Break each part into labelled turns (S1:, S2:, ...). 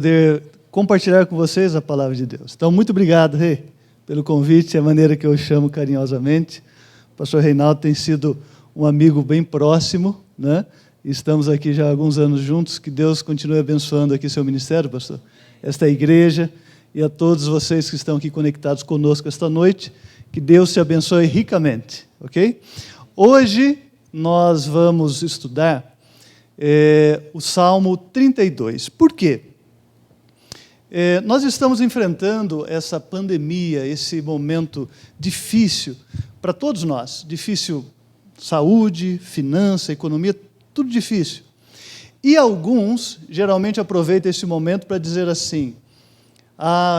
S1: Poder compartilhar com vocês a palavra de Deus. Então, muito obrigado, Rei, pelo convite, a maneira que eu chamo carinhosamente. O pastor Reinaldo tem sido um amigo bem próximo, né? Estamos aqui já há alguns anos juntos. Que Deus continue abençoando aqui seu ministério, pastor, esta igreja e a todos vocês que estão aqui conectados conosco esta noite. Que Deus te abençoe ricamente, ok? Hoje nós vamos estudar o Salmo 32. Por quê? Nós estamos enfrentando essa pandemia, esse momento difícil para todos nós. Difícil saúde, finança, economia, tudo difícil. E alguns geralmente aproveitam esse momento para dizer assim: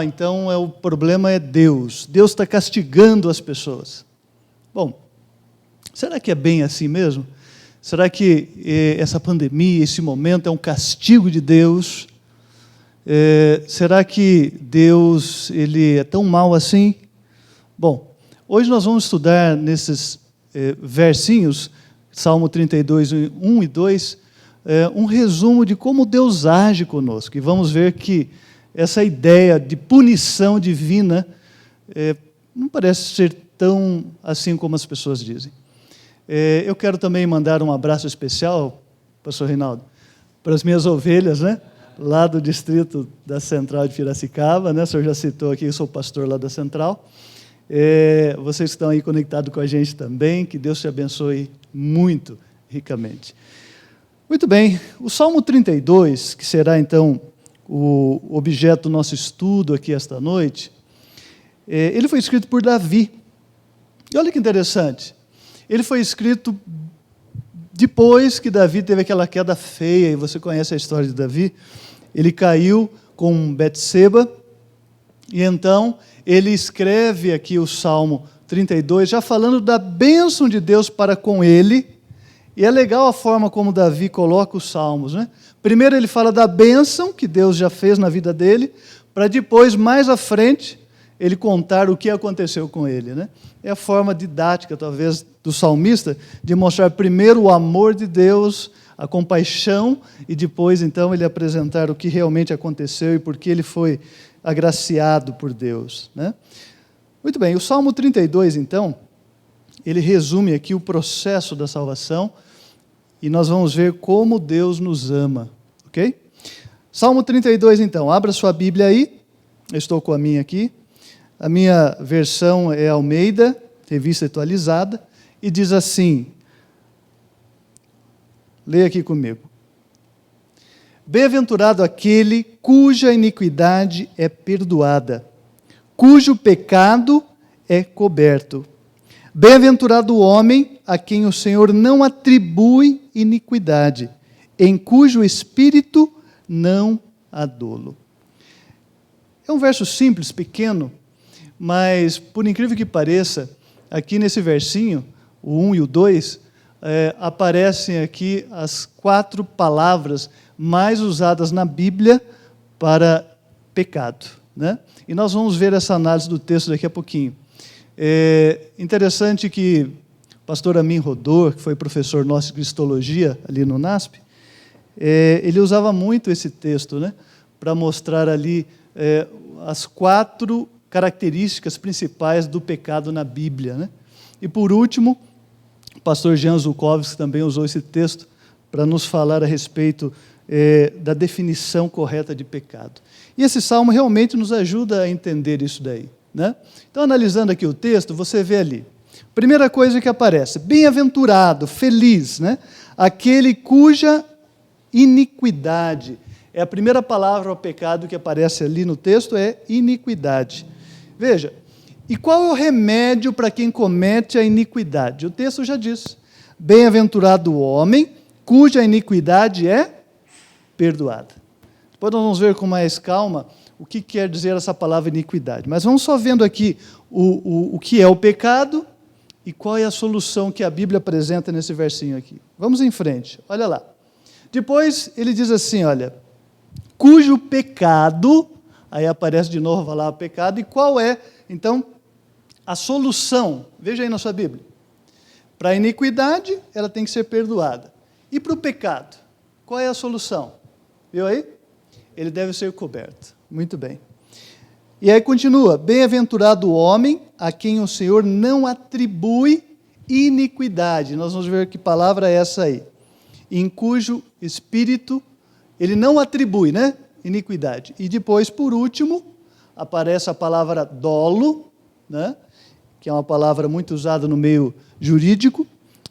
S1: então o problema é Deus. Deus está castigando as pessoas. Bom, será que é bem assim mesmo? Será que essa pandemia, esse momento é um castigo de Deus? Será que Deus ele é tão mau assim? Bom, hoje nós vamos estudar nesses versinhos, Salmo 32, 1 e 2, um resumo de como Deus age conosco. E vamos ver que essa ideia de punição divina não parece ser tão assim como as pessoas dizem. Eu quero também mandar um abraço especial, pastor Reinaldo, para as minhas ovelhas, né? Lá do distrito da Central de Piracicaba, né? O senhor já citou aqui, eu sou pastor lá da Central. Vocês que estão aí conectados com a gente também, que Deus te abençoe muito ricamente. Muito bem, o Salmo 32, que será então o objeto do nosso estudo aqui esta noite, ele foi escrito por Davi. E olha que interessante, ele foi escrito depois que Davi teve aquela queda feia, e você conhece a história de Davi. Ele caiu com Betseba, e então ele escreve aqui o Salmo 32, já falando da bênção de Deus para com ele. E é legal a forma como Davi coloca os salmos, né? Primeiro ele fala da bênção que Deus já fez na vida dele, para depois, mais à frente, ele contar o que aconteceu com ele, né? É a forma didática, talvez, do salmista, de mostrar primeiro o amor de Deus, a compaixão, e depois, então, ele apresentar o que realmente aconteceu e por que ele foi agraciado por Deus, né? Muito bem, o Salmo 32, então, ele resume aqui o processo da salvação, e nós vamos ver como Deus nos ama, ok? Salmo 32, então, abra sua Bíblia aí, eu estou com a minha aqui. A minha versão é Almeida, revista atualizada, e diz assim, leia aqui comigo. Bem-aventurado aquele cuja iniquidade é perdoada, cujo pecado é coberto. Bem-aventurado o homem a quem o Senhor não atribui iniquidade, em cujo espírito não há dolo. É um verso simples, pequeno, mas, por incrível que pareça, aqui nesse versinho, o 1 e o 2, aparecem aqui as 4 palavras mais usadas na Bíblia para pecado, né? E nós vamos ver essa análise do texto daqui a pouquinho. É interessante que o pastor Amin Rodor, que foi professor nosso de cristologia ali no NASP, ele usava muito esse texto, né, para mostrar ali as 4 características principais do pecado na Bíblia, né? E por último, o pastor Jean Zukovski também usou esse texto para nos falar a respeito da definição correta de pecado. E esse salmo realmente nos ajuda a entender isso daí, né? Então, analisando aqui o texto, você vê ali, primeira coisa que aparece, bem-aventurado, feliz, né? Aquele cuja iniquidade, é a primeira palavra ao pecado que aparece ali no texto, é iniquidade. Veja, e qual é o remédio para quem comete a iniquidade? O texto já diz, bem-aventurado o homem cuja iniquidade é perdoada. Depois nós vamos ver com mais calma o que quer dizer essa palavra iniquidade. Mas vamos só vendo aqui o que é o pecado e qual é a solução que a Bíblia apresenta nesse versinho aqui. Vamos em frente, olha lá. Depois ele diz assim, olha, cujo pecado, aí aparece de novo lá o pecado, e qual é, então, a solução? Veja aí na sua Bíblia. Para a iniquidade, ela tem que ser perdoada. E para o pecado, qual é a solução? Viu aí? ele deve ser coberto. Muito bem. E aí continua, bem-aventurado o homem a quem o Senhor não atribui iniquidade. Nós vamos ver que palavra é essa aí. Em cujo espírito ele não atribui, né? Iniquidade. E depois, por último, aparece a palavra dolo, né? Que é uma palavra muito usada no meio jurídico,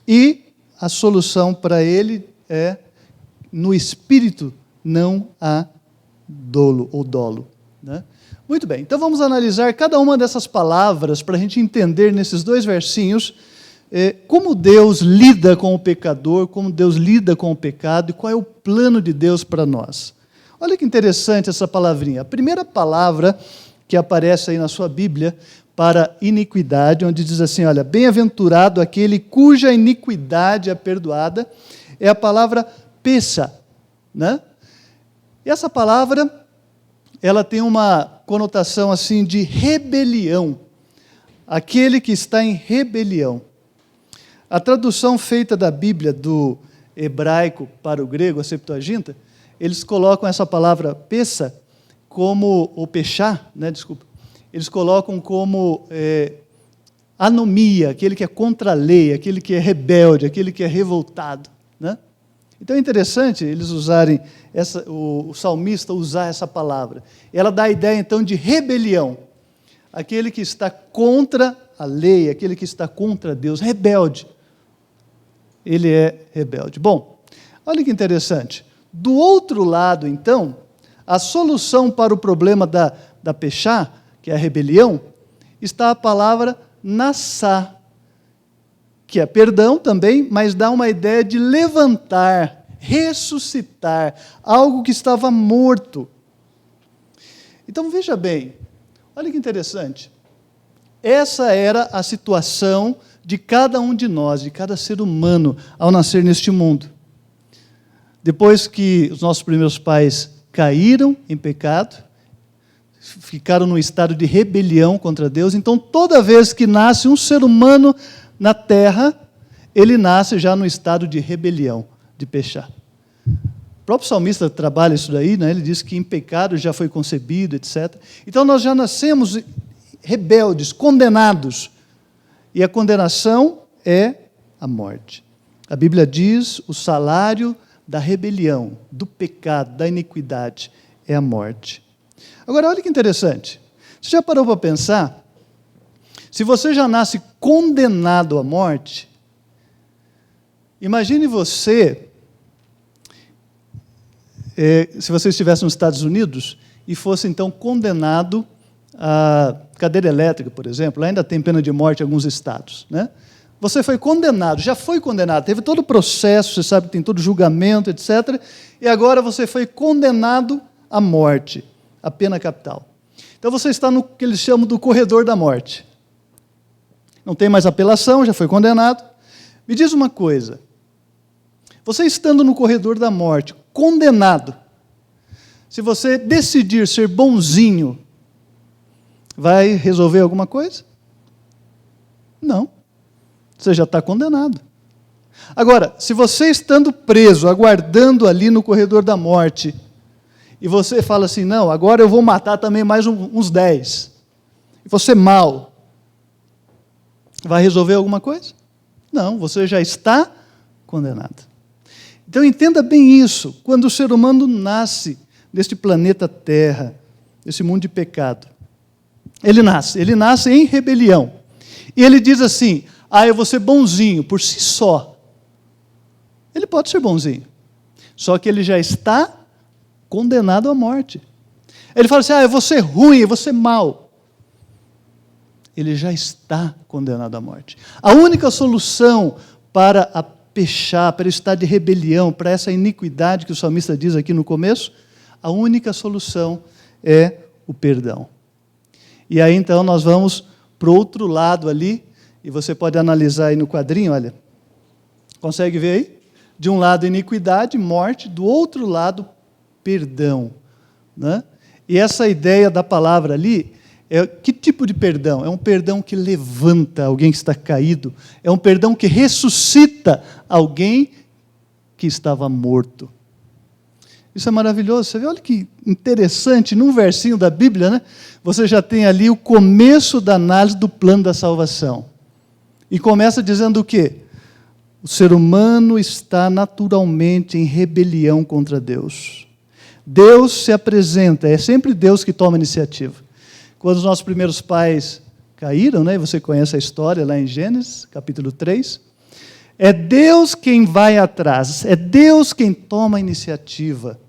S1: e a solução para ele é no espírito não há dolo ou dolo, né? Muito bem, então vamos analisar cada uma dessas palavras para a gente entender nesses 2 versinhos como Deus lida com o pecador, como Deus lida com o pecado e qual é o plano de Deus para nós. Olha que interessante essa palavrinha. A primeira palavra que aparece aí na sua Bíblia para iniquidade, onde diz assim, olha, bem-aventurado aquele cuja iniquidade é perdoada, é a palavra pesa, né? E essa palavra, ela tem uma conotação assim de rebelião. Aquele que está em rebelião. A tradução feita da Bíblia do hebraico para o grego, a Septuaginta, eles colocam essa palavra pesa como, ou pechá, né, desculpa, eles colocam como anomia, aquele que é contra a lei, aquele que é rebelde, aquele que é revoltado, né? Então é interessante eles usarem, o salmista usar essa palavra. Ela dá a ideia então de rebelião. Aquele que está contra a lei, aquele que está contra Deus, rebelde. Ele é rebelde. Bom, olha que interessante. Do outro lado, então, a solução para o problema da pechá, que é a rebelião, está a palavra nassá, que é perdão também, mas dá uma ideia de levantar, ressuscitar, algo que estava morto. Então, veja bem, olha que interessante. Essa era a situação de cada um de nós, de cada ser humano, ao nascer neste mundo. Depois que os nossos primeiros pais caíram em pecado, ficaram num estado de rebelião contra Deus, então toda vez que nasce um ser humano na terra, ele nasce já no estado de rebelião, de pechá. O próprio salmista trabalha isso daí, né? Ele diz que em pecado já foi concebido, etc. Então nós já nascemos rebeldes, condenados. E a condenação é a morte. A Bíblia diz o salário da rebelião, do pecado, da iniquidade, é a morte. Agora, olha que interessante. Você já parou para pensar? Se você já nasce condenado à morte, imagine você, se você estivesse nos Estados Unidos e fosse então condenado à cadeira elétrica, por exemplo, ainda tem pena de morte em alguns estados, né? Você foi condenado, já foi condenado, teve todo o processo, você sabe que tem todo o julgamento, etc. E agora você foi condenado à morte, a pena capital. Então você está no que eles chamam do corredor da morte. Não tem mais apelação, já foi condenado. Me diz uma coisa, você estando no corredor da morte, condenado, se você decidir ser bonzinho, vai resolver alguma coisa? Não. Você já está condenado. Agora, se você estando preso, aguardando ali no corredor da morte, e você fala assim, não, agora eu vou matar também mais uns 10, e você mal, vai resolver alguma coisa? Não, você já está condenado. Então entenda bem isso, quando o ser humano nasce neste planeta Terra, nesse mundo de pecado, ele nasce em rebelião, e ele diz assim, eu vou ser bonzinho, por si só. Ele pode ser bonzinho, só que ele já está condenado à morte. Ele fala assim, eu vou ser ruim, eu vou ser mau. Ele já está condenado à morte. A única solução para a pechá, para estar de rebelião, para essa iniquidade que o salmista diz aqui no começo, a única solução é o perdão. E aí então nós vamos para o outro lado ali, e você pode analisar aí no quadrinho, olha, consegue ver aí? De um lado iniquidade, morte, do outro lado perdão, né? E essa ideia da palavra ali, que tipo de perdão? É um perdão que levanta alguém que está caído, é um perdão que ressuscita alguém que estava morto. Isso é maravilhoso. Você vê, olha que interessante, num versinho da Bíblia, né? Você já tem ali o começo da análise do plano da salvação. E começa dizendo o quê? O ser humano está naturalmente em rebelião contra Deus. Deus se apresenta, é sempre Deus que toma a iniciativa. Quando os nossos primeiros pais caíram, né? Você conhece a história lá em Gênesis, capítulo 3. É Deus quem vai atrás, é Deus quem toma a iniciativa.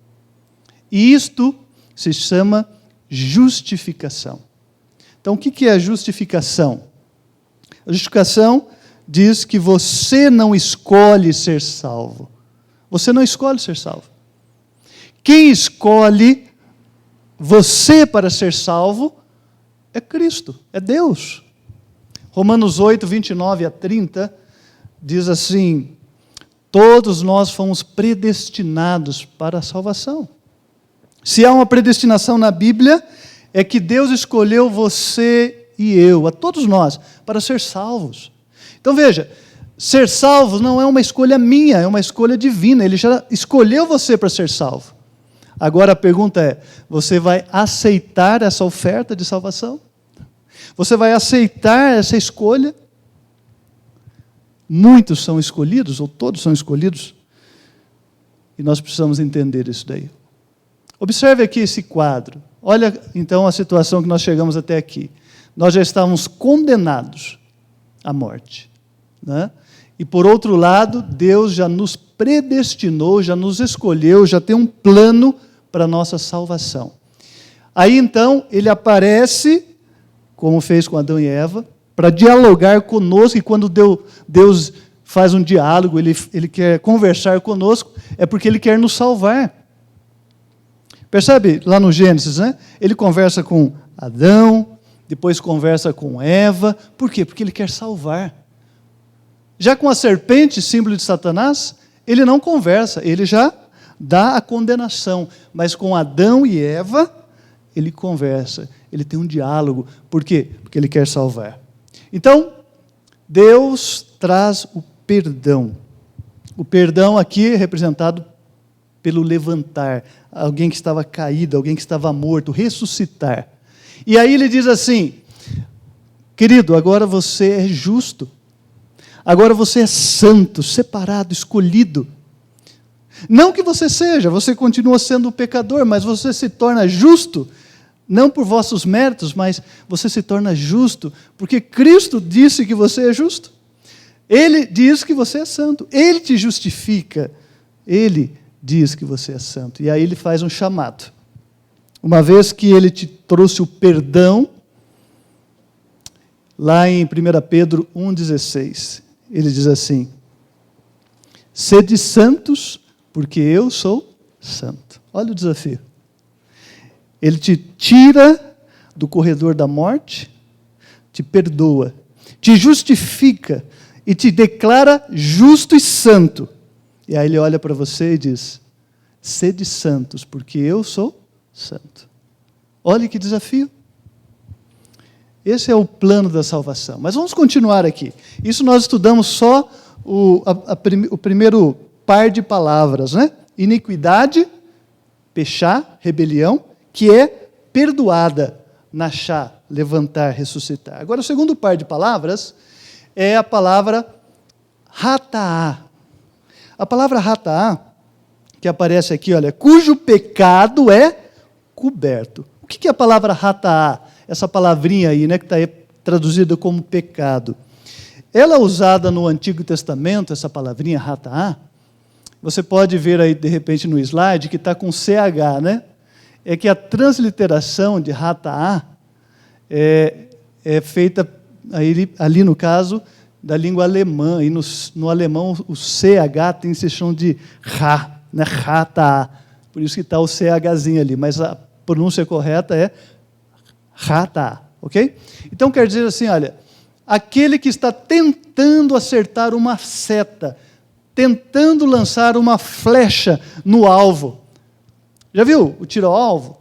S1: E isto se chama justificação. Então, o que é a justificação? A justificação diz que você não escolhe ser salvo. Você não escolhe ser salvo. Quem escolhe você para ser salvo é Cristo, é Deus. Romanos 8, 29 a 30, diz assim: todos nós fomos predestinados para a salvação. Se há uma predestinação na Bíblia, é que Deus escolheu você e eu, a todos nós, para ser salvos. Então veja, ser salvo não é uma escolha minha, é uma escolha divina. Ele já escolheu você para ser salvo. Agora a pergunta é, você vai aceitar essa oferta de salvação? Você vai aceitar essa escolha? Muitos são escolhidos, ou todos são escolhidos, e nós precisamos entender isso daí. Observe aqui esse quadro. Olha, então, a situação que nós chegamos até aqui. Nós já estávamos condenados à morte, né? E, por outro lado, Deus já nos predestinou, já nos escolheu, já tem um plano para a nossa salvação. Aí, então, Ele aparece, como fez com Adão e Eva, para dialogar conosco, e quando Deus faz um diálogo, Ele quer conversar conosco, é porque Ele quer nos salvar. Percebe lá no Gênesis, né? Ele conversa com Adão, depois conversa com Eva. Por quê? Porque Ele quer salvar. Já com a serpente, símbolo de Satanás, Ele não conversa, Ele já dá a condenação. Mas com Adão e Eva, Ele conversa, Ele tem um diálogo. Por quê? Porque Ele quer salvar. Então, Deus traz o perdão. O perdão aqui é representado pelo levantar, alguém que estava caído, alguém que estava morto, ressuscitar. E aí ele diz assim: querido, agora você é justo, agora você é santo, separado, escolhido. Não que você seja, você continua sendo pecador, mas você se torna justo, não por vossos méritos, mas você se torna justo, porque Cristo disse que você é justo. Ele diz que você é santo, Ele te justifica, Ele diz que você é santo. E aí Ele faz um chamado. Uma vez que Ele te trouxe o perdão, lá em 1 Pedro 1,16, Ele diz assim: sede santos, porque eu sou santo. Olha o desafio. Ele te tira do corredor da morte, te perdoa, te justifica e te declara justo e santo. E aí Ele olha para você e diz: sede santos, porque eu sou santo. Olha que desafio. Esse é o plano da salvação. Mas vamos continuar aqui. Isso nós estudamos só o primeiro par de palavras, né? Iniquidade, pechá, rebelião, que é perdoada, nachá, levantar, ressuscitar. Agora, o segundo par de palavras é a palavra rataá. A palavra rataá, que aparece aqui, olha, cujo pecado é coberto. O que é a palavra rataá? Essa palavrinha aí, né, que está traduzida como pecado. Ela é usada no Antigo Testamento, essa palavrinha rataá. Você pode ver aí, de repente, no slide, que está com CH, né? É que a transliteração de rataá é feita, ali no caso, da língua alemã. E no alemão, o CH tem esse som de ra, né? Rataá. Por isso que está o CHzinho ali. Mas a pronúncia correta é rataá, ok? Então, quer dizer assim, olha, aquele que está tentando acertar uma seta, tentando lançar uma flecha no alvo. Já viu o tiro ao alvo?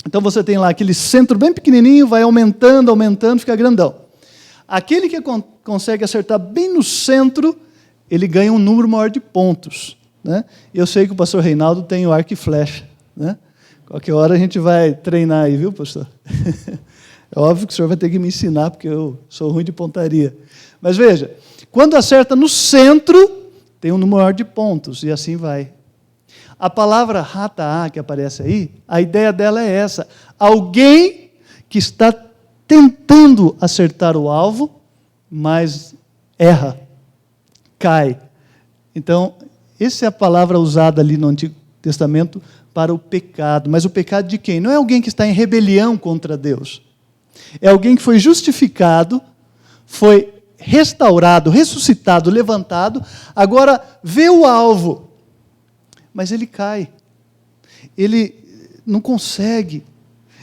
S1: Então você tem lá aquele centro bem pequenininho, vai aumentando, aumentando, fica grandão. Aquele que consegue acertar bem no centro, ele ganha um número maior de pontos. né? Eu sei que o pastor Reinaldo tem o arco e flecha, né? Qualquer hora a gente vai treinar aí, viu, pastor? É óbvio que o senhor vai ter que me ensinar, porque eu sou ruim de pontaria. Mas veja, quando acerta no centro, tem um número maior de pontos, e assim vai. A palavra rataá, que aparece aí, a ideia dela é essa. Alguém que está tentando acertar o alvo, mas erra, cai. Então, essa é a palavra usada ali no Antigo Testamento para o pecado. Mas o pecado de quem? Não é alguém que está em rebelião contra Deus. É alguém que foi justificado, foi restaurado, ressuscitado, levantado, agora vê o alvo, mas ele cai. Ele não consegue.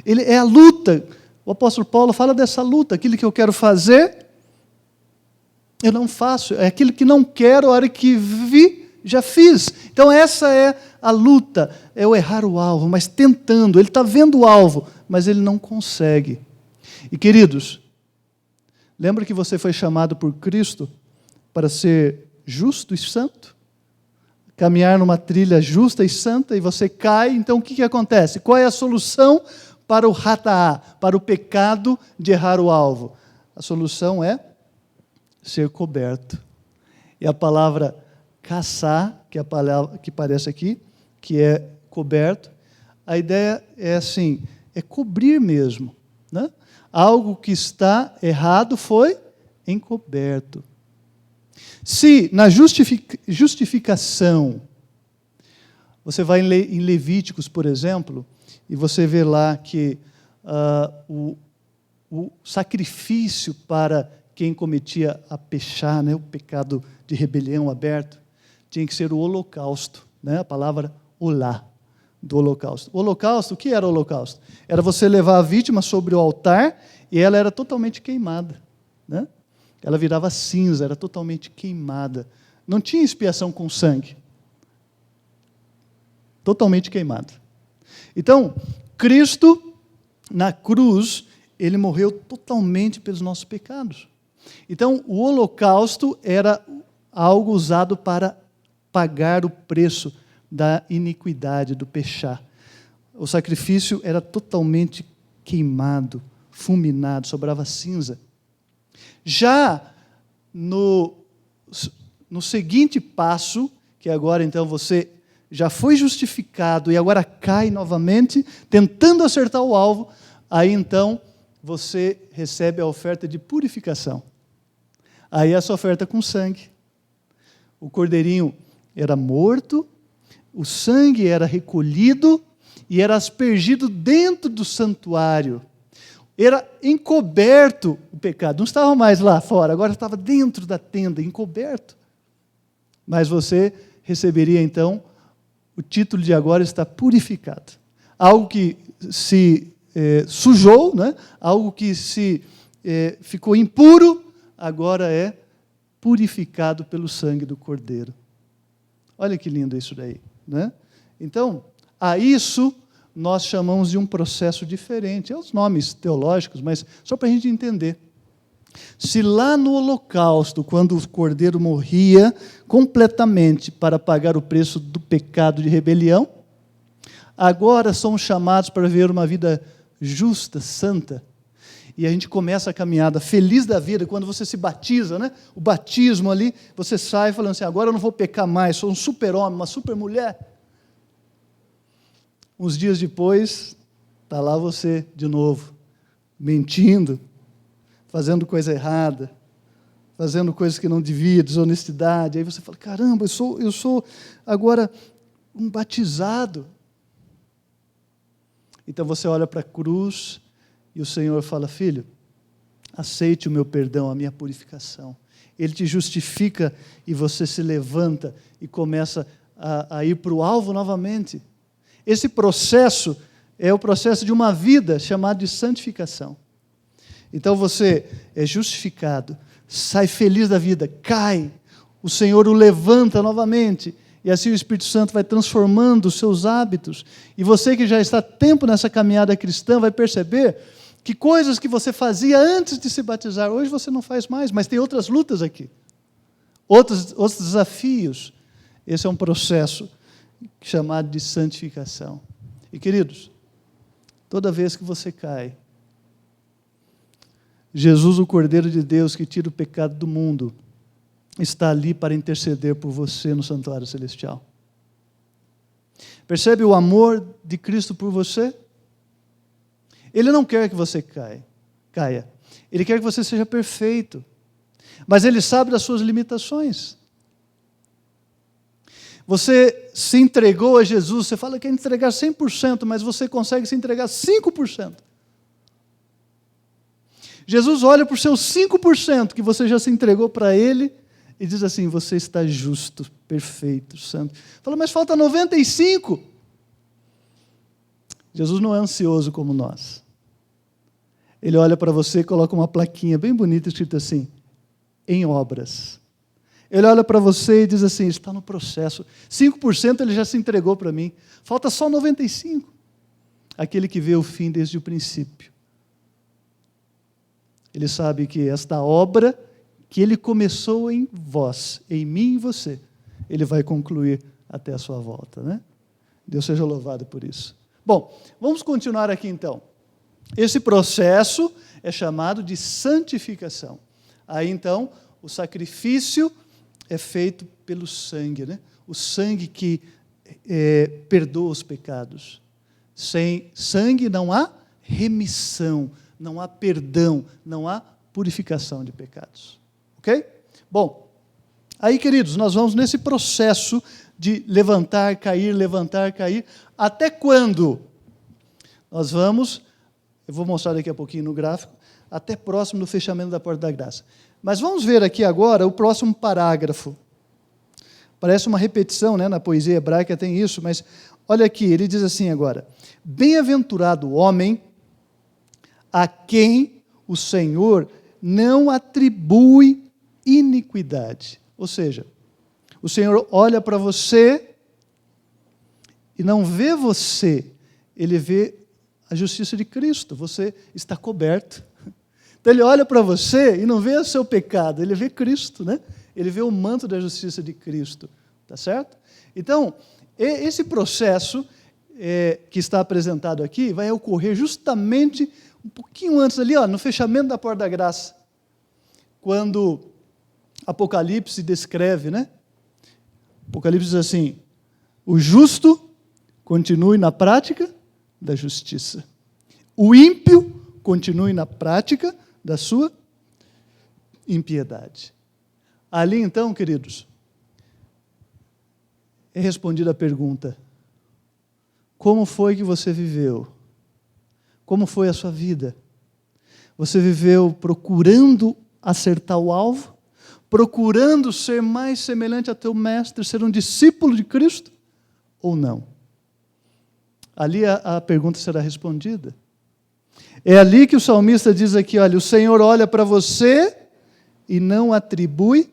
S1: É a luta. O apóstolo Paulo fala dessa luta. Aquilo que eu quero fazer, eu não faço. É aquilo que não quero, a hora que vi, já fiz. Então essa é a luta, é o errar o alvo, mas tentando. Ele está vendo o alvo, mas ele não consegue. E queridos, lembra que você foi chamado por Cristo para ser justo e santo? Caminhar numa trilha justa e santa, e você cai, então o que acontece? Qual é a solução para o rataá, para o pecado de errar o alvo? A solução é ser coberto. E a palavra caçar, que é a palavra que aparece aqui, que é coberto, a ideia é assim, é cobrir mesmo, né? Algo que está errado foi encoberto. Se na justificação, você vai em Levíticos, por exemplo, e você vê lá que o sacrifício para quem cometia a pechá, né, o pecado de rebelião aberto, tinha que ser o holocausto, né, a palavra olá, do holocausto. O holocausto, o que era o holocausto? Era você levar a vítima sobre o altar e ela era totalmente queimada, né? Ela virava cinza, era totalmente queimada. Não tinha expiação com sangue. Totalmente queimada. Então, Cristo, na cruz, ele morreu totalmente pelos nossos pecados. Então, o holocausto era algo usado para pagar o preço da iniquidade, do pechá. O sacrifício era totalmente queimado, fulminado, sobrava cinza. Já no seguinte passo, que agora então você já foi justificado e agora cai novamente, tentando acertar o alvo, aí então você recebe a oferta de purificação. Aí essa oferta com sangue. O cordeirinho era morto, o sangue era recolhido e era aspergido dentro do santuário. Era encoberto o pecado, não estava mais lá fora, agora estava dentro da tenda, encoberto. Mas você receberia então o título de agora está purificado. Algo que se sujou, né? Algo que se ficou impuro, agora é purificado pelo sangue do Cordeiro. Olha que lindo isso daí, né? Então, a isso nós chamamos de um processo diferente. É os nomes teológicos, mas só para a gente entender. Se lá no holocausto, quando o cordeiro morria completamente para pagar o preço do pecado de rebelião, agora somos chamados para viver uma vida justa, santa. E a gente começa a caminhada feliz da vida, quando você se batiza, né? O batismo ali, você sai falando assim, agora eu não vou pecar mais, sou um super-homem, uma super-mulher. Uns dias depois, está lá você de novo, mentindo, fazendo coisa errada, fazendo coisas que não devia, desonestidade. Aí você fala, caramba, eu sou agora um batizado. Então você olha para a cruz e o Senhor fala, filho, aceite o meu perdão, a minha purificação. Ele te justifica e você se levanta e começa a ir para o alvo novamente. Esse processo é o processo de uma vida chamada de santificação. Então você é justificado, sai feliz da vida, cai, o Senhor o levanta novamente, e assim o Espírito Santo vai transformando os seus hábitos. E você que já está há tempo nessa caminhada cristã vai perceber que coisas que você fazia antes de se batizar, hoje você não faz mais, mas tem outras lutas aqui, outros desafios. Esse é um processo chamado de santificação. E, queridos, toda vez que você cai, Jesus, o Cordeiro de Deus que tira o pecado do mundo, está ali para interceder por você no santuário celestial. Percebe o amor de Cristo por você? Ele não quer que você caia. Ele quer que você seja perfeito. Mas Ele sabe das suas limitações. Você se entregou a Jesus, você fala que quer entregar 100%, mas você consegue se entregar 5%. Jesus olha para os seus 5% que você já se entregou para Ele e diz assim, você está justo, perfeito, santo. Fala, mas falta 95%. Jesus não é ansioso como nós. Ele olha para você e coloca uma plaquinha bem bonita escrita assim, em obras. Ele olha para você e diz assim, está no processo. 5% ele já se entregou para mim. Falta só 95%. Aquele que vê o fim desde o princípio. Ele sabe que esta obra que Ele começou em vós, em mim e em você, Ele vai concluir até a sua volta, né? Deus seja louvado por isso. Bom, vamos continuar aqui então. Esse processo é chamado de santificação. Aí então, o sacrifício é feito pelo sangue, né? O sangue que perdoa os pecados. Sem sangue não há remissão, não há perdão, não há purificação de pecados. Ok? Bom, aí, queridos, nós vamos nesse processo de levantar, cair, até quando? Nós vamos, eu vou mostrar daqui a pouquinho no gráfico, até próximo do fechamento da porta da graça. Mas vamos ver aqui agora o próximo parágrafo. Parece uma repetição, né? Na poesia hebraica tem isso, mas olha aqui, ele diz assim agora, bem-aventurado o homem a quem o Senhor não atribui iniquidade. Ou seja, o Senhor olha para você e não vê você, Ele vê a justiça de Cristo, você está coberto. Então Ele olha para você e não vê o seu pecado, Ele vê Cristo, né? Ele vê o manto da justiça de Cristo, tá certo? Então, esse processo que está apresentado aqui vai ocorrer justamente um pouquinho antes ali, no fechamento da porta da graça, quando Apocalipse descreve, né? Apocalipse diz assim, o justo continue na prática da justiça. O ímpio continue na prática da sua impiedade. Ali então, queridos, é respondida a pergunta, como foi que você viveu? Como foi a sua vida? Você viveu procurando acertar o alvo? Procurando ser mais semelhante a teu mestre, ser um discípulo de Cristo? Ou não? Ali a pergunta será respondida. É ali que o salmista diz aqui, olha, o Senhor olha para você e não atribui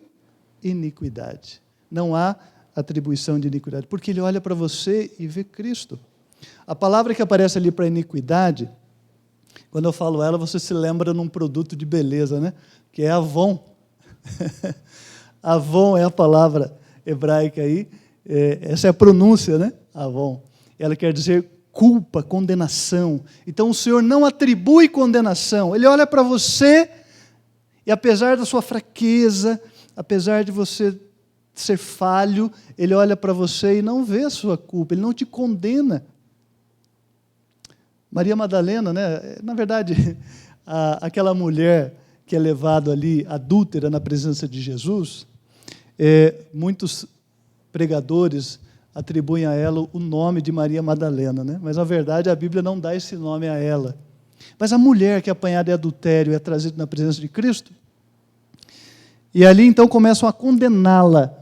S1: iniquidade. Não há atribuição de iniquidade, porque Ele olha para você e vê Cristo. A palavra que aparece ali para iniquidade, quando eu falo ela, você se lembra num produto de beleza, né? Que é Avon. Avon é a palavra hebraica aí, essa é a pronúncia, né? Avon. Ela quer dizer culpa, condenação. Então o Senhor não atribui condenação, Ele olha para você e apesar da sua fraqueza, apesar de você ser falho, Ele olha para você e não vê a sua culpa, Ele não te condena. Maria Madalena, né? Na verdade, aquela mulher que é levada ali, adúltera, na presença de Jesus, muitos pregadores atribuem a ela o nome de Maria Madalena, né? Mas, na verdade, a Bíblia não dá esse nome a ela. Mas a mulher que é apanhada em adultério é trazida na presença de Cristo, e ali, então, começam a condená-la.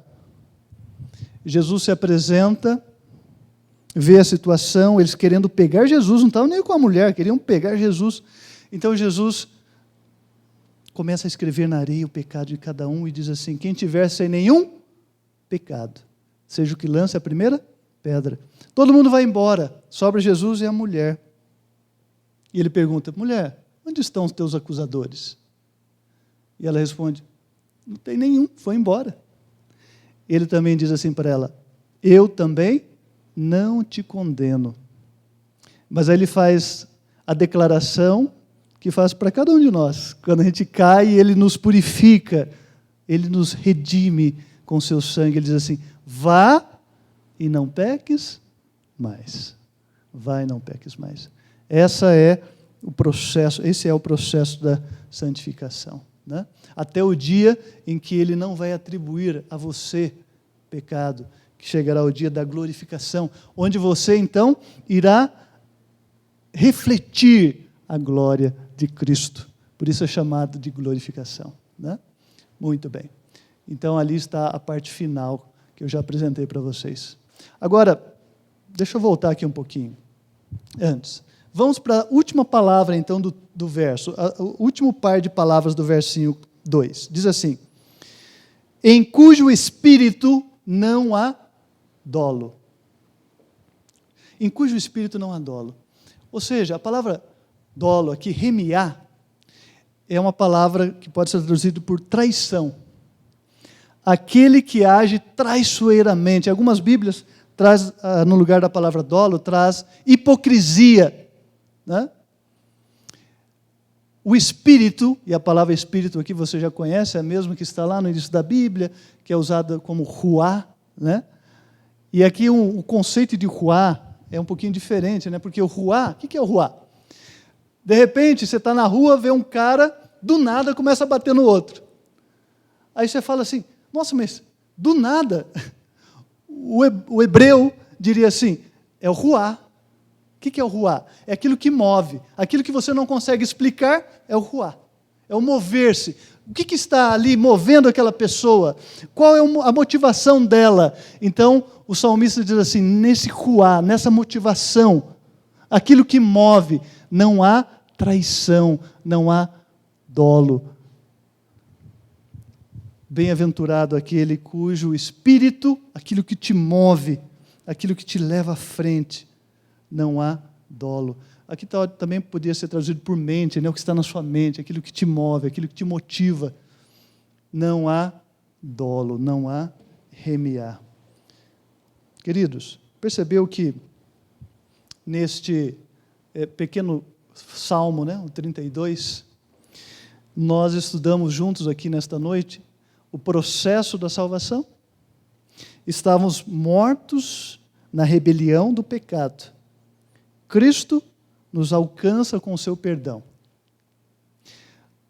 S1: Jesus se apresenta, vê a situação, eles querendo pegar Jesus, não estavam nem com a mulher, queriam pegar Jesus. Então Jesus começa a escrever na areia o pecado de cada um e diz assim, quem tiver sem nenhum pecado, seja o que lance a primeira pedra. Todo mundo vai embora, sobra Jesus e a mulher. E ele pergunta, mulher, onde estão os teus acusadores? E ela responde, não tem nenhum, foi embora. ele também diz assim para ela: eu também não te condeno. Mas aí ele faz a declaração que faz para cada um de nós. Quando a gente cai, ele nos purifica, ele nos redime com seu sangue. Ele diz assim: vá e não peques mais. Vá e não peques mais. Esse é o processo da santificação, né? Até o dia em que ele não vai atribuir a você pecado, que chegará o dia da glorificação, onde você então irá refletir a glória de Cristo. Por isso é chamado de glorificação, né? Muito bem. Então ali está a parte final que eu já apresentei para vocês. Agora, deixa eu voltar aqui um pouquinho antes. Vamos para a última palavra, então, do verso, o último par de palavras do versinho 2. Diz assim: em cujo espírito não há dolo. Em cujo espírito não há dolo. Ou seja, a palavra dolo aqui, remiar, é uma palavra que pode ser traduzida por traição. Aquele que age traiçoeiramente. Algumas Bíblias traz, no lugar da palavra dolo, traz hipocrisia, né? O espírito, e a palavra espírito aqui você já conhece, é a mesma que está lá no início da Bíblia, que é usada como ruá, né? E aqui o conceito de ruá é um pouquinho diferente, né? Porque o ruá, o que é o ruá? De repente, você está na rua, vê um cara, do nada começa a bater no outro. Aí você fala assim: nossa, mas do nada, o hebreu diria assim: é o ruá. O que é o ruá? É aquilo que move. Aquilo que você não consegue explicar é o ruá. É o mover-se. O que está ali movendo aquela pessoa? Qual é a motivação dela? Então, o salmista diz assim: nesse ruá, nessa motivação, aquilo que move, não há traição, não há dolo. Bem-aventurado aquele cujo espírito, aquilo que te move, aquilo que te leva à frente, não há dolo. Aqui também poderia ser traduzido por mente, né? O que está na sua mente, aquilo que te move, aquilo que te motiva. Não há dolo, não há remiar. Queridos, percebeu que neste pequeno salmo, né, o 32, nós estudamos juntos aqui nesta noite o processo da salvação? Estávamos mortos na rebelião do pecado. Cristo nos alcança com o seu perdão.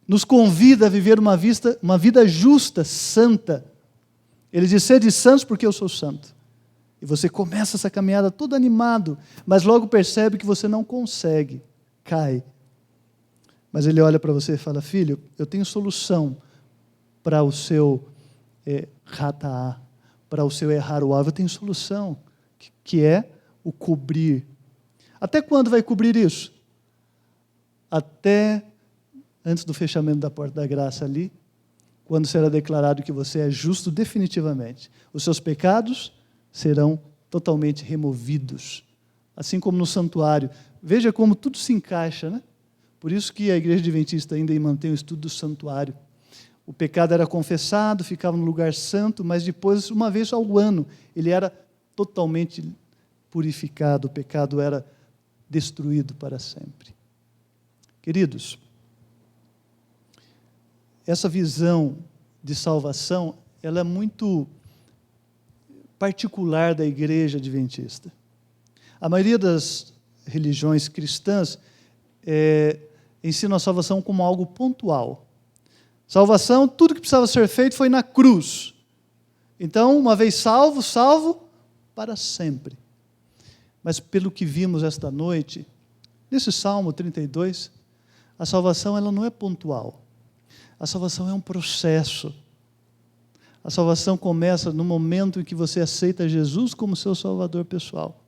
S1: Nos convida a viver uma vida justa, santa. Ele diz: sede santos porque eu sou santo. E você começa essa caminhada todo animado, mas logo percebe que você não consegue, cai. Mas ele olha para você e fala: filho, eu tenho solução para o seu rataá, para o seu errar o alvo. Eu tenho solução, que é o cobrir. Até quando vai cobrir isso? Até antes do fechamento da porta da graça ali, quando será declarado que você é justo definitivamente. Os seus pecados serão totalmente removidos. Assim como no santuário. Veja como tudo se encaixa, né? Por isso que a Igreja Adventista ainda mantém o estudo do santuário. O pecado era confessado, ficava no lugar santo, mas depois, uma vez ao ano, ele era totalmente purificado, o pecado era destruído para sempre. Queridos, essa visão de salvação, ela é muito particular da Igreja Adventista. A maioria das religiões cristãs ensinam a salvação como algo pontual. Salvação, tudo que precisava ser feito foi na cruz. Então, uma vez salvo, salvo para sempre. Mas pelo que vimos esta noite, nesse Salmo 32, a salvação ela não é pontual. A salvação é um processo. A salvação começa no momento em que você aceita Jesus como seu salvador pessoal.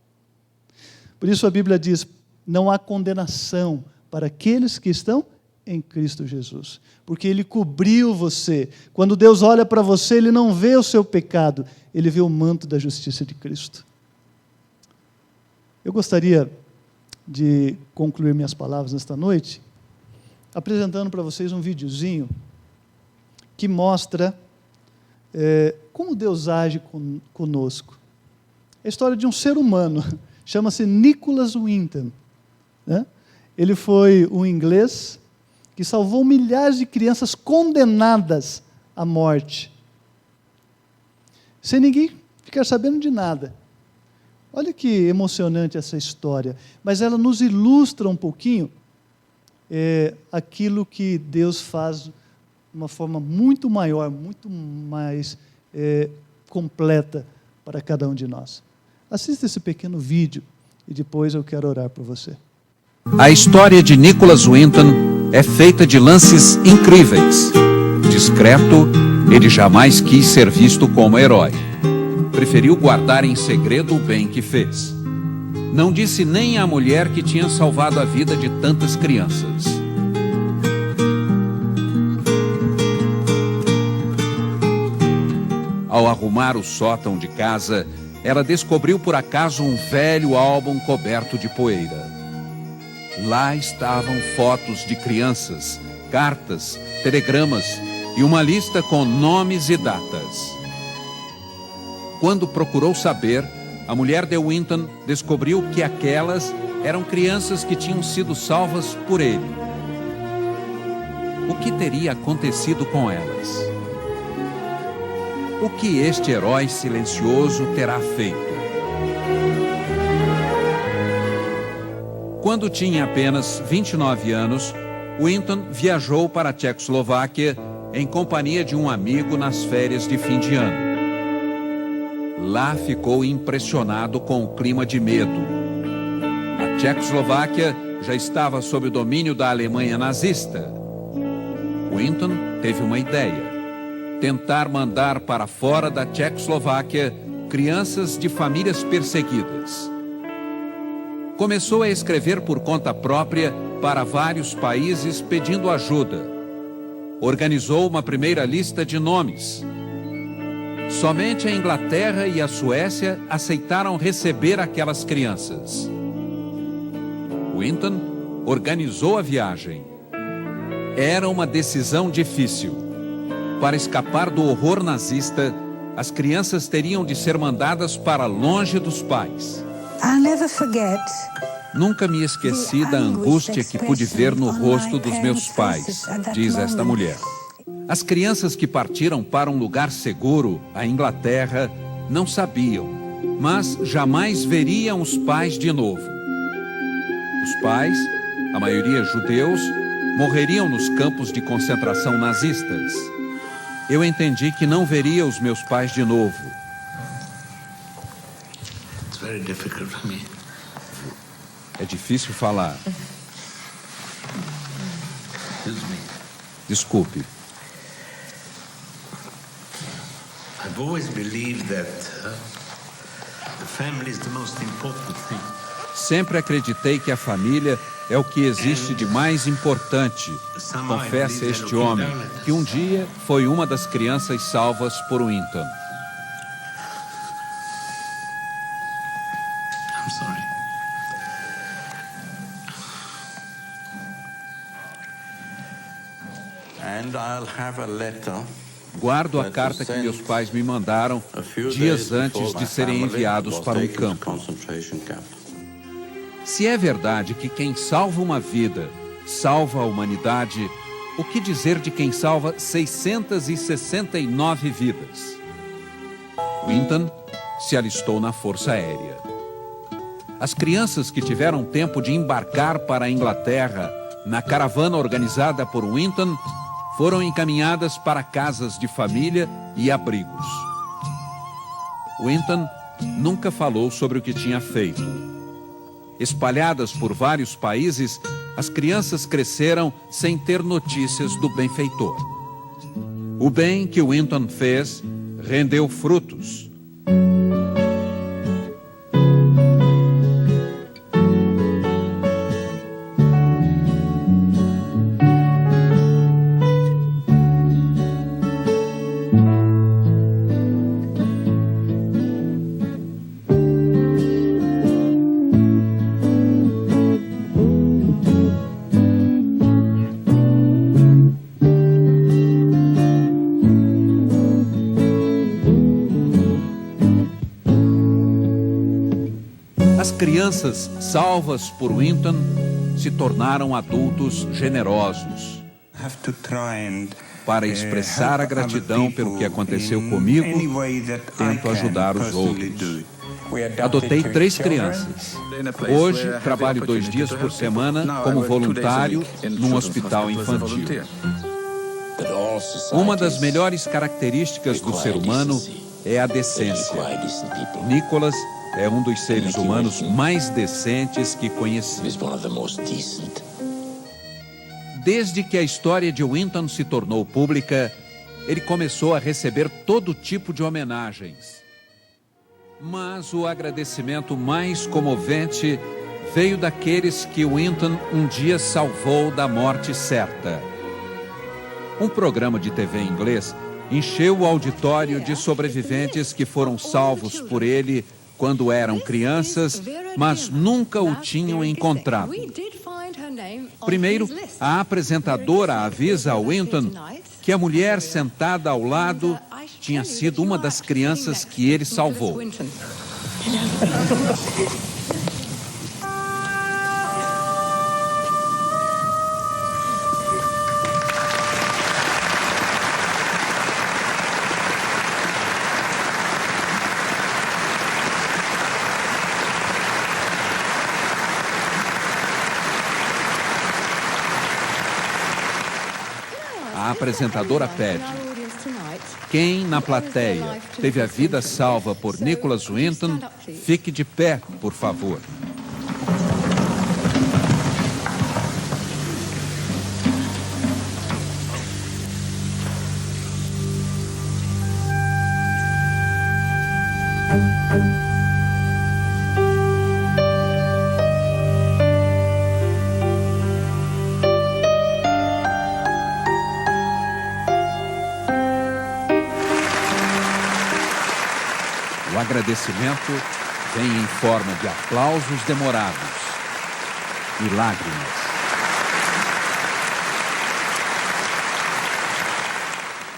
S1: Por isso a Bíblia diz: não há condenação para aqueles que estão em Cristo Jesus. Porque Ele cobriu você. Quando Deus olha para você, Ele não vê o seu pecado, Ele vê o manto da justiça de Cristo. Eu gostaria de concluir minhas palavras nesta noite apresentando para vocês um videozinho que mostra como Deus age conosco. É a história de um ser humano, chama-se Nicholas Winton, né? Ele foi um inglês que salvou milhares de crianças condenadas à morte, sem ninguém ficar sabendo de nada. Olha que emocionante essa história, mas ela nos ilustra um pouquinho aquilo que Deus faz de uma forma muito maior, muito mais completa para cada um de nós. Assista esse pequeno vídeo e depois eu quero orar por você.
S2: A história de Nicholas Winton é feita de lances incríveis. Discreto, ele jamais quis ser visto como herói. Preferiu guardar em segredo o bem que fez. Não disse nem à mulher que tinha salvado a vida de tantas crianças. Ao arrumar o sótão de casa, ela descobriu por acaso um velho álbum coberto de poeira. Lá estavam fotos de crianças, cartas, telegramas e uma lista com nomes e datas. Quando procurou saber, a mulher de Winton descobriu que aquelas eram crianças que tinham sido salvas por ele. O que teria acontecido com elas? O que este herói silencioso terá feito? Quando tinha apenas 29 anos, Winton viajou para a Tchecoslováquia em companhia de um amigo nas férias de fim de ano. Lá ficou impressionado com o clima de medo. A Tchecoslováquia já estava sob o domínio da Alemanha nazista. Winton teve uma ideia: tentar mandar para fora da Tchecoslováquia crianças de famílias perseguidas. Começou a escrever por conta própria para vários países pedindo ajuda. Organizou uma primeira lista de nomes. Somente a Inglaterra e a Suécia aceitaram receber aquelas crianças. Winton organizou a viagem. Era uma decisão difícil. Para escapar do horror nazista, as crianças teriam de ser mandadas para longe dos pais.
S3: I'll never forget.
S2: Nunca me esqueci da angústia que pude ver no rosto dos meus pais, diz esta mulher. As crianças que partiram para um lugar seguro, a Inglaterra, não sabiam, mas jamais veriam os pais de novo. Os pais, a maioria judeus, morreriam nos campos de concentração nazistas. Eu entendi que não veria os meus pais de novo.
S4: It's very difficult for me.
S2: É difícil falar.
S4: Excuse me.
S2: Desculpe.
S4: I've always believed that the family is the most important thing.
S2: Sempre acreditei que a família é o que existe de mais importante, confessa este homem, que um dia foi uma das crianças salvas por Winton.
S4: I'm sorry. And I'll have a letter.
S2: Guardo a carta que meus pais me mandaram dias antes de serem enviados para um campo. Se é verdade que quem salva uma vida salva a humanidade, o que dizer de quem salva 669 vidas? Winton se alistou na Força Aérea. As crianças que tiveram tempo de embarcar para a Inglaterra na caravana organizada por Winton foram encaminhadas para casas de família e abrigos. Winton nunca falou sobre o que tinha feito. Espalhadas por vários países, as crianças cresceram sem ter notícias do benfeitor. O bem que Winton fez rendeu frutos. crianças salvas por Winton se tornaram adultos generosos. Para expressar a gratidão pelo que aconteceu comigo, tento ajudar os outros. Adotei 3 crianças. Hoje, trabalho 2 dias por semana como voluntário num hospital infantil. Uma das melhores características do ser humano é a decência. Nicholas é um dos seres humanos mais decentes que conheci. Desde que a história de Winton se tornou pública, ele começou a receber todo tipo de homenagens. Mas o agradecimento mais comovente veio daqueles que Winton um dia salvou da morte certa. Um programa de TV em inglês encheu o auditório de sobreviventes que foram salvos por ele quando eram crianças, mas nunca o tinham encontrado. Primeiro, a apresentadora avisa a Winton que a mulher sentada ao lado tinha sido uma das crianças que ele salvou. A apresentadora pede: quem na plateia teve a vida salva por Nicholas Winton, fique de pé, por favor. O agradecimento vem em forma de aplausos demorados e lágrimas.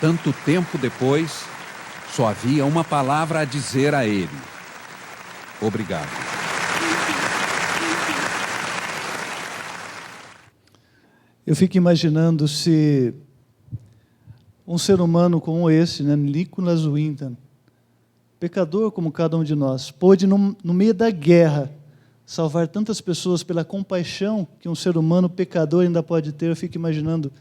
S2: Tanto tempo depois, só havia uma palavra a dizer a ele: obrigado.
S1: Eu fico imaginando se um ser humano como esse, né, Nicholas Winton, pecador como cada um de nós, pôde, no meio da guerra, salvar tantas pessoas pela compaixão que um ser humano pecador ainda pode ter. Eu fico imaginando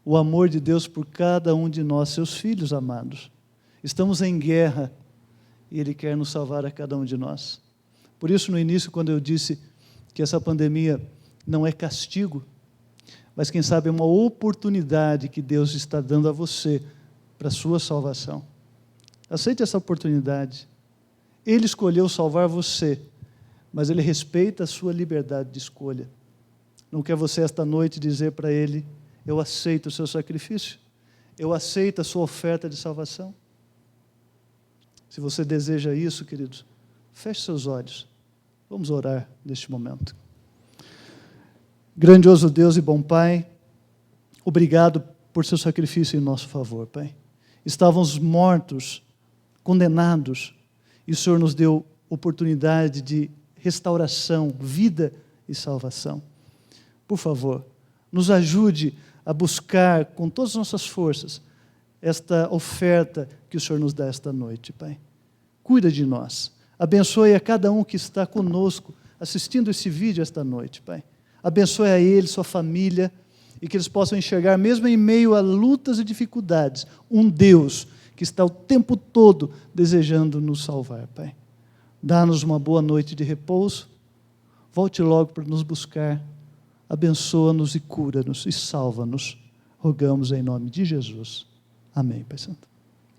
S1: o amor de Deus por cada um de nós, seus filhos amados. Estamos em guerra e Ele quer nos salvar a cada um de nós. Por isso, no início, quando eu disse que essa pandemia não é castigo, mas, quem sabe, é uma oportunidade que Deus está dando a você para a sua salvação. Aceite essa oportunidade. Ele escolheu salvar você, mas Ele respeita a sua liberdade de escolha. Não quer você, esta noite, dizer para Ele: eu aceito o seu sacrifício, eu aceito a sua oferta de salvação? Se você deseja isso, queridos, feche seus olhos. Vamos orar neste momento. Grandioso Deus e bom Pai, obrigado por seu sacrifício em nosso favor, Pai. Estávamos mortos, condenados, e o Senhor nos deu oportunidade de restauração, vida e salvação. Por favor, nos ajude a buscar com todas as nossas forças esta oferta que o Senhor nos dá esta noite, Pai. Cuida de nós. Abençoe a cada um que está conosco assistindo esse vídeo esta noite, Pai. Abençoe a ele, sua família, e que eles possam enxergar, mesmo em meio a lutas e dificuldades, um Deus que está o tempo todo desejando nos salvar, Pai. Dá-nos uma boa noite de repouso. Volte logo para nos buscar. Abençoa-nos e cura-nos e salva-nos. Rogamos em nome de Jesus. Amém, Pai Santo.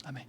S1: Amém.